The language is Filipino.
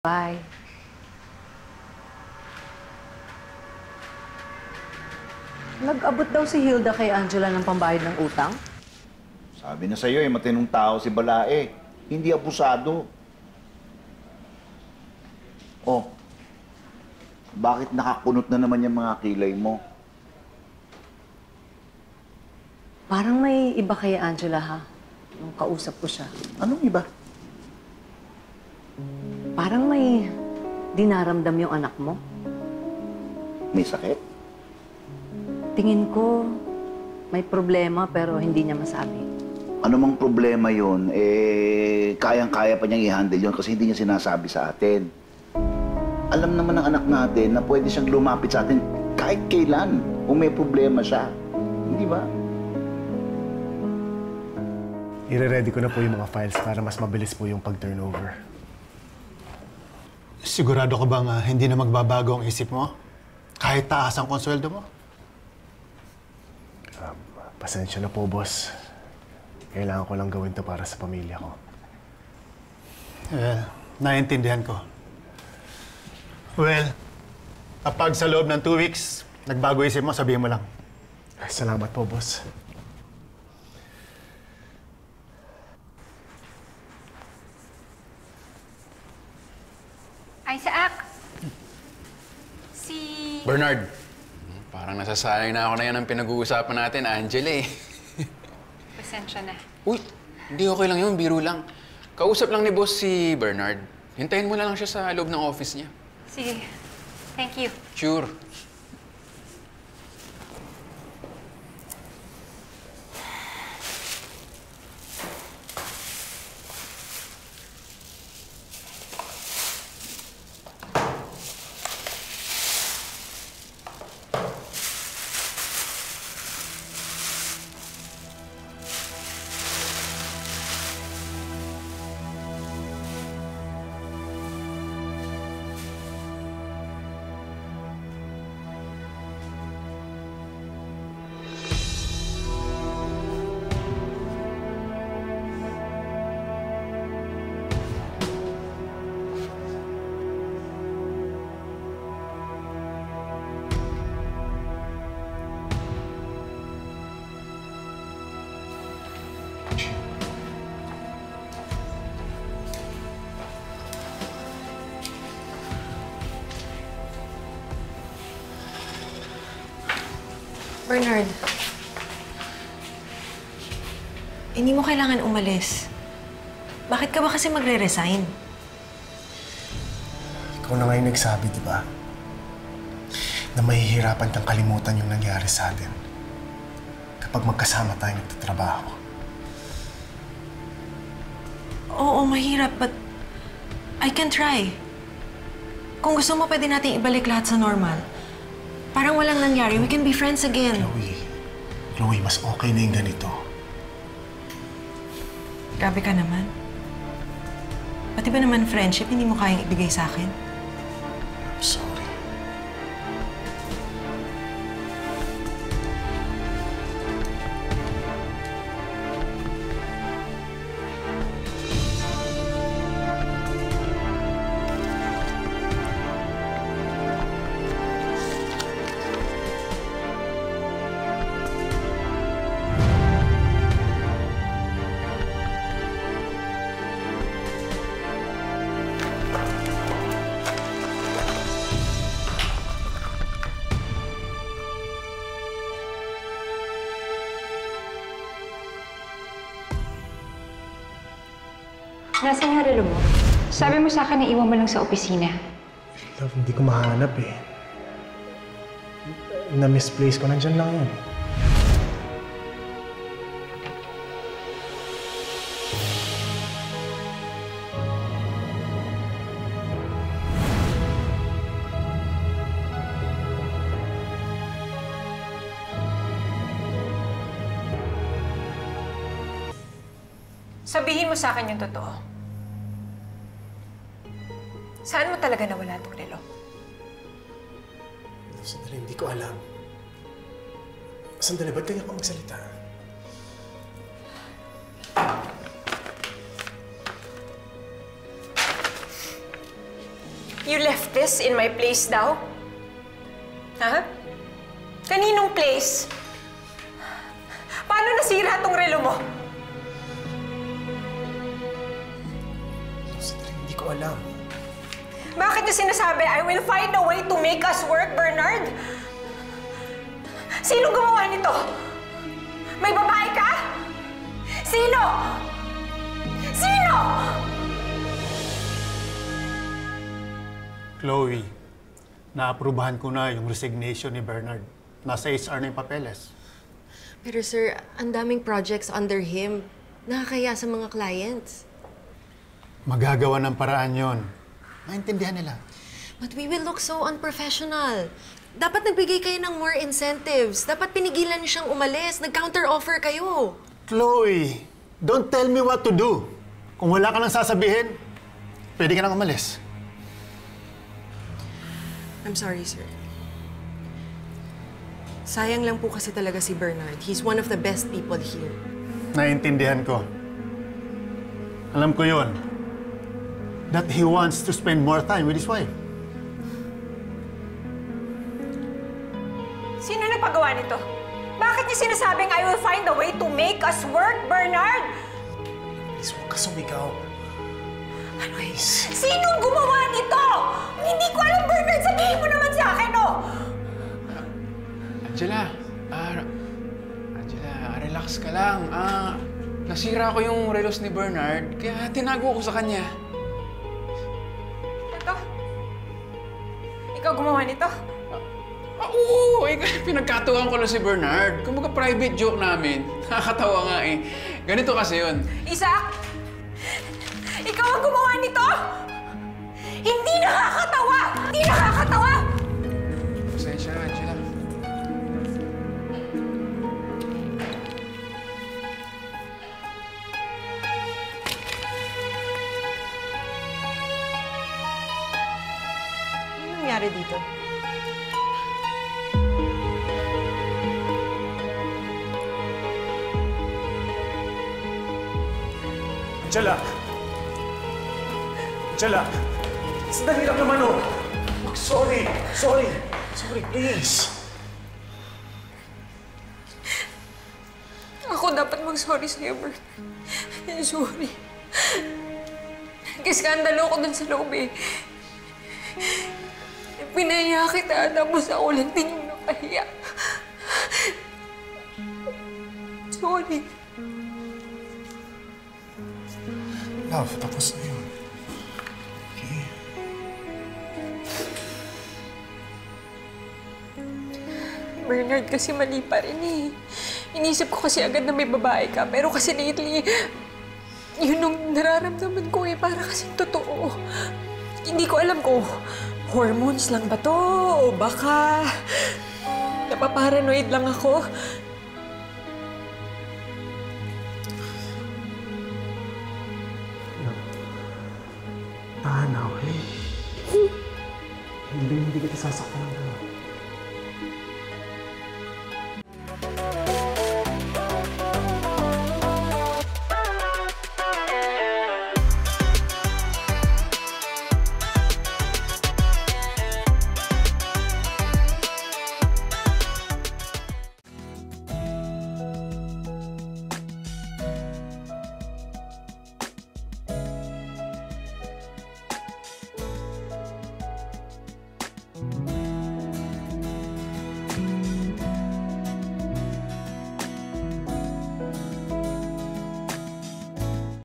Bye. Nag-abot daw si Hilda kay Angela ng pambayad ng utang? Sabi na sa'yo matinong tao si Balae. Hindi abusado. Oh, bakit nakakunot na naman yung mga kilay mo? Parang may iba kay Angela, ha? Nung kausap ko siya. Anong iba? Parang may dinaramdam yung anak mo. May sakit? Tingin ko, may problema pero hindi niya masabi. Ano mang problema yun, kayang-kaya pa niyang i-handle yun kasi hindi niya sinasabi sa atin. Alam naman ng anak natin na pwede siyang lumapit sa atin kahit kailan kung may problema siya. Hindi ba? I-ready ko na po yung mga files para mas mabilis po yung pag-turnover. Sigurado ka bang hindi na magbabago ang isip mo? Kahit taas ang konsweldo mo? Pasensya na po, boss. Kailangan ko lang gawin to para sa pamilya ko. Naiintindihan ko. Well, kapag sa loob ng 2 weeks, nagbago isip mo, sabihin mo lang. Salamat po, boss. Isaac! Bernard, parang nasasayang na ako na yan ang pinag-uusapan natin, Angela eh. Pasensya na. Uy, hindi okay lang yun, biro lang. Kausap lang ni boss si Bernard. Hintayin mo na lang siya sa loob ng office niya. Sige. Thank you. Sure. Bernard, hindi mo kailangan umalis. Bakit ka ba kasi magre-resign? Ikaw na nga yung nagsabi, di ba? Na mahihirapan kang kalimutan yung nangyari sa atin kapag magkasama tayo nagtatrabaho. Oo, mahirap, but I can try. Kung gusto mo, pwede natin ibalik lahat sa normal. Parang walang nangyari. We can be friends again. Chloe, mas okay na yung ganito. Grabe ka naman. Pati ba naman friendship, hindi mo kayang ibigay sa akin? I'm sorry. Nasaan yung relo mo? Sabi mo sa akin na iwan mo lang sa opisina. Love, hindi ko mahanap eh. Na-misplace ko. Nandyan lang yun. Sabihin mo sa akin yung totoo. Saan mo talaga nawala itong relo? Sandali, hindi ko alam. Sandali, ba't kaya ka magsalita? You left this in my place daw? Ha? Kaninong place? Paano nasira tong relo mo? Hindi ko alam. Bakit niyo sinasabi, I will find a way to make us work, Bernard? Sino gumawa nito? May babae ka? Sino? Sino? Chloe, naaprubahan ko na yung resignation ni Bernard. Nasa HR na yung papeles. Pero sir, ang daming projects under him. Nakakaya sa mga clients. Magagawa ng paraan yon. Naintindihan nila. But we will look so unprofessional. Dapat nagbigay kayo ng more incentives. Dapat pinigilan niyo siyang umalis. Nag-counter-offer kayo. Chloe, don't tell me what to do. Kung wala ka nang sasabihin, pwede ka nang umalis. I'm sorry, sir. Sayang lang po kasi talaga si Bernard. He's one of the best people here. Naintindihan ko. Alam ko yon. That he wants to spend more time with his wife. Sino nagpagawa nito? Bakit niya sinasabing I will find a way to make us work, Bernard? Please, huwag ka sumigaw. Ano eh? Sinong gumawa nito? Hindi ko alam, Bernard. Sabihin mo naman sa akin, oh! Angela, relax ka lang. Nasira ko yung relos ni Bernard, kaya tinago ko sa kanya. Ito? Ikaw gumawa nito? Oo, pinagkatuwang ko lang si Bernard. Kumbaga private joke namin. Nakakatawa nga eh. Ganito kasi yun. Isaac! Ikaw ang gumawa nito? Hindi nakakatawa! Hindi nakakatawa! Pasensya, Angela. Ano nangyari dito? Angela! Angela! Sandali lang naman, oh! Sorry! Sorry! Sorry, please! Ako dapat mag-sorry sa'yo, Bert. Sorry. Nag-iskandalo ko dun sa loob eh. Pinaya kita, tapos ako lang din yung nakahiya. Sorry. Love, tapos na yun. Okay? Bernard, kasi mali pa rin eh. Inisip ko kasi agad na may babae ka, pero kasi lately, yun ang nararamdaman ko eh, para kasi totoo. Hindi ko alam kung hormones lang ba to, o baka napaparanoid lang ako. Tahan na, okay? Hindi kita sasaktan ng gano'n.